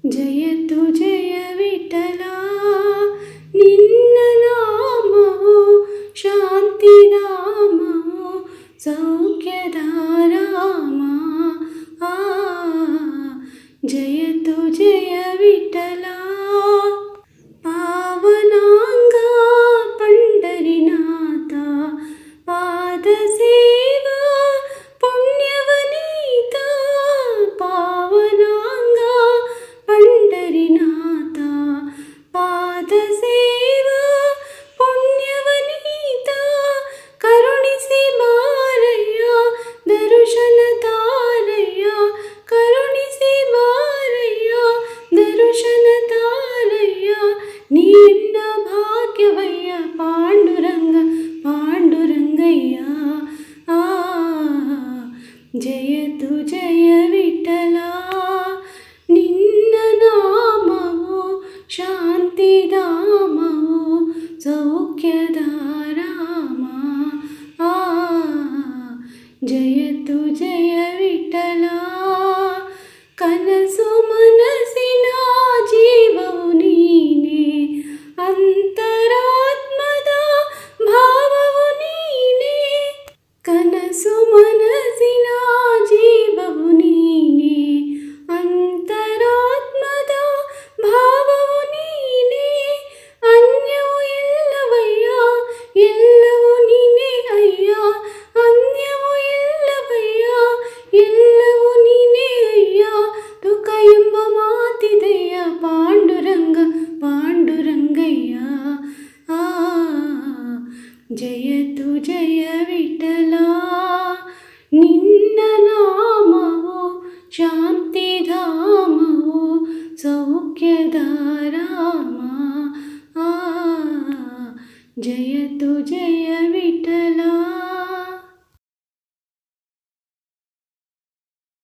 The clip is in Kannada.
ಜಯತು ಜಯ ವಿಠಲ ನಿನ್ನ ನಾಮವು ಶಾಂತಿಧಾಮವು ಸೌಖ್ಯದ ರಾಮ. ಆ ಜಯತು ಜಯ ವಿಠಲ ಪಾವನಾಂಗ ಪಂಡರಿನಾಥ ಪಾದ ಸೇವಾ ಪುಣ್ಯವನೀತ. ಪಾವನಾಂಗ ಪಂಡರಿನಾಥ ಪಾದ ಸೇವಾ ಪುಣ್ಯವನೀತ. ಕರುಣಿಸಿ ಬಾರಯ್ಯ ದರುಶನ ತಾರಯ್ಯ, ಕರುಣಿಸಿ ಬಾರಯ್ಯ ದರುಶನ ತಾರಯ್ಯ. ನಿನ್ನ ಭಾಗ್ಯವಯ್ಯ ಪಾಂಡುರಂಗ ಪಾಂಡುರಂಗಯ್ಯ. ಆ ಜಯತು ಜಯ ವಿಠಲ ನಿನ್ನ ನಾಮವು ಶಾಂತಿಧಾಮವು ಸೌಖ್ಯದ ರಾಮ. ಆ ಜಯತು ಜಯ ವಿಠಲ ಕನಸು ಮನಸ್ಸಿನ ಜೀವವು ನೀನೆ, ಅಂತರಾತ್ಮದ ಭಾವವು ನೀನೆ. ಕನಸು ಮನಸ್ಸಿನ ಜೀವವು ನೀನೆ, ಅಂತರಾತ್ಮದ ಭಾವವು ನೀನೆ. ಅನ್ಯವು ಇಲ್ಲವಯ್ಯ ಎಲ್ಲವೂ ನೀನೆ ಅಯ್ಯ, ಅನ್ಯವು ಇಲ್ಲವಯ್ಯ ಎಲ್ಲವೂ ನೀನೆ ಅಯ್ಯ. ತುಕ ಎಂಬ ಮಾತಿದೆಯ ಪಾಂಡುರಂಗ ಪಾಂಡುರಂಗಯ್ಯ. ಆ ಜಯತು ಜಯ ವಿಠಲ ನಿನ್ನ ನಾಮವು ಶಾಂತಿಧಾಮವು ಸೌಖ್ಯದ ರಾಮ. ಆ ಜಯತು ಜಯ ವಿಠಲ.